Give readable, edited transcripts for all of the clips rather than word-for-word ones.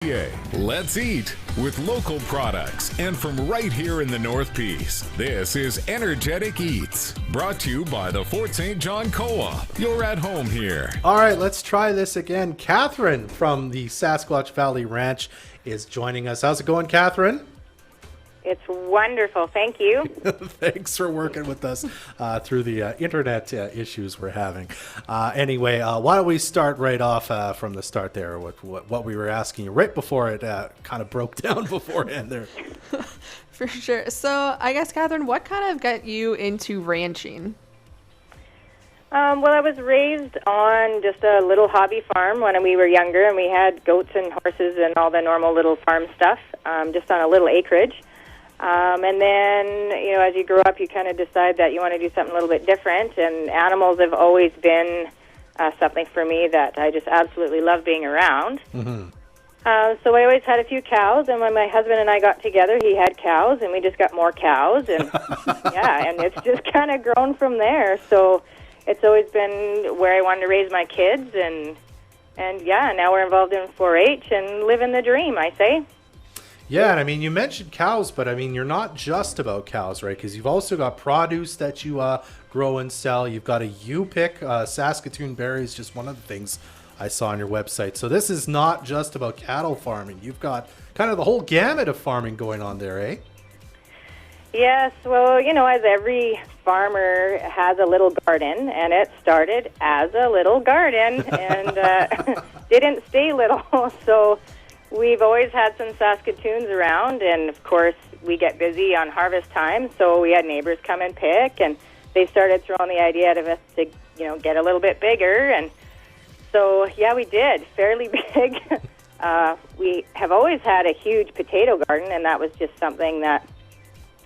Let's eat with local products and from right here in the North Peace. This is Energetic Eats, brought to you by the Fort St. John Co-op. You're at home here. All right, let's try this again. Katherine from the Sasquatch Valley Ranch is joining us. How's it going, Katherine? It's wonderful. Thank you. Thanks for working with us through the internet issues we're having. Anyway, why don't we start right off from the start there with what we were asking you right before it kind of broke down beforehand there. For sure. So I guess, Katherine, what kind of got you into ranching? Well, I was raised on just a little hobby farm when we were younger, and we had goats and horses and all the normal little farm stuff just on a little acreage. And then, you know, as you grow up, you kind of decide that you want to do something a little bit different, and animals have always been something for me that I just absolutely love being around. Mm-hmm. So I always had a few cows, and when my husband and I got together, he had cows, and we just got more cows, and yeah, and it's just kind of grown from there. So it's always been where I wanted to raise my kids, and yeah, now we're involved in 4-H and living the dream, I say. Yeah, and I mean, you mentioned cows, but I mean, you're not just about cows, right? Because you've also got produce that you grow and sell. You've got a U-pick, Saskatoon berries, just one of the things I saw on your website. So this is not just about cattle farming. You've got kind of the whole gamut of farming going on there, eh? Yes, well, you know, as every farmer has a little garden, and it started as a little garden and didn't stay little, so we've always had some Saskatoons around, and of course we get busy on harvest time, so we had neighbors come and pick, and they started throwing the idea at us to, you know, get a little bit bigger, and so yeah, we did, fairly big. We have always had a huge potato garden, and that was just something that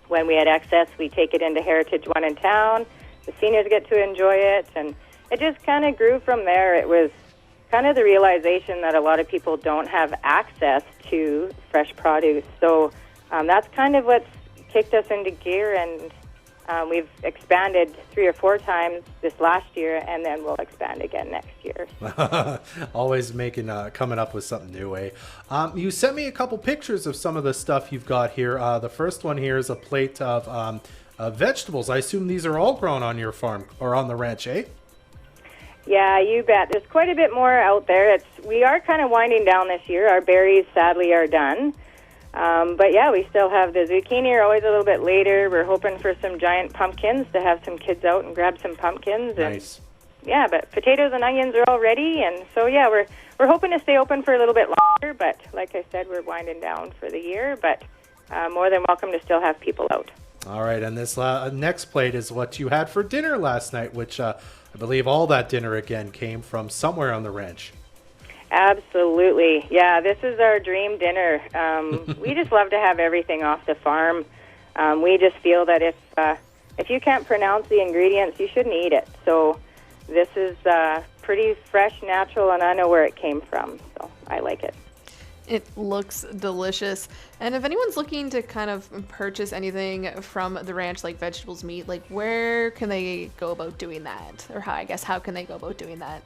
when we had excess, we take it into Heritage One in town. The seniors get to enjoy it, and it just kind of grew from there. It was kind of the realization that a lot of people don't have access to fresh produce. So that's kind of what's kicked us into gear, and we've expanded 3 or 4 times this last year, and then we'll expand again next year. Always coming up with something new, eh? You sent me a couple pictures of some of the stuff you've got here. The first one here is a plate of vegetables. I assume these are all grown on your farm or on the ranch, eh? Yeah, you bet. There's quite a bit more out there. We are kind of winding down this year. Our berries, sadly, are done. But yeah, we still have the zucchini are always a little bit later. We're hoping for some giant pumpkins to have some kids out and grab some pumpkins. Nice. And, yeah, but potatoes and onions are all ready. And so, yeah, we're hoping to stay open for a little bit longer. But like I said, we're winding down for the year. But more than welcome to still have people out. All right, and this next plate is what you had for dinner last night, which I believe all that dinner, again, came from somewhere on the ranch. Absolutely. Yeah, this is our dream dinner. We just love to have everything off the farm. We just feel that if you can't pronounce the ingredients, you shouldn't eat it. So this is pretty fresh, natural, and I know where it came from, so I like it. It looks delicious. And if anyone's looking to kind of purchase anything from the ranch, like vegetables, meat, like where can they go about doing that? Or how can they go about doing that?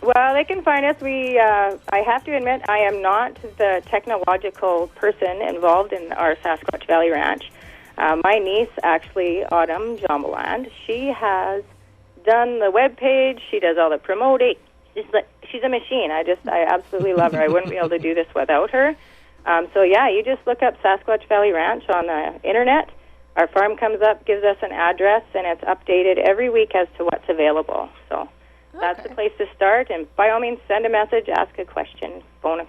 Well, they can find us. I have to admit, I am not the technological person involved in our Sasquatch Valley Ranch. My niece, actually, Autumn Jombaland, she has done the web page. She does all the promoting. She's a machine. I absolutely love her. I wouldn't be able to do this without her. So yeah, you just look up Sasquatch Valley Ranch on the internet. Our farm comes up, gives us an address, and it's updated every week as to what's available. So that's the place to start. And by all means, send a message, ask a question, phone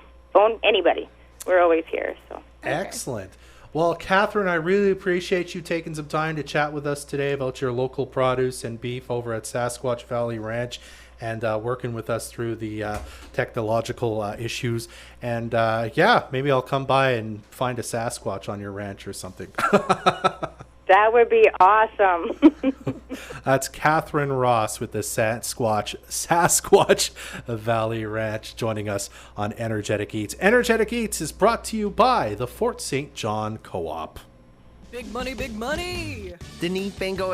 anybody. We're always here. So excellent. Well, Katherine, I really appreciate you taking some time to chat with us today about your local produce and beef over at Sasquatch Valley Ranch, and working with us through the technological issues. And yeah, maybe I'll come by and find a Sasquatch on your ranch or something. That would be awesome. That's Katherine Ross with the Sasquatch Valley Ranch joining us on Energetic Eats. Energetic Eats is brought to you by the Fort St. John Co-op. Big money, big money! Denis Bingo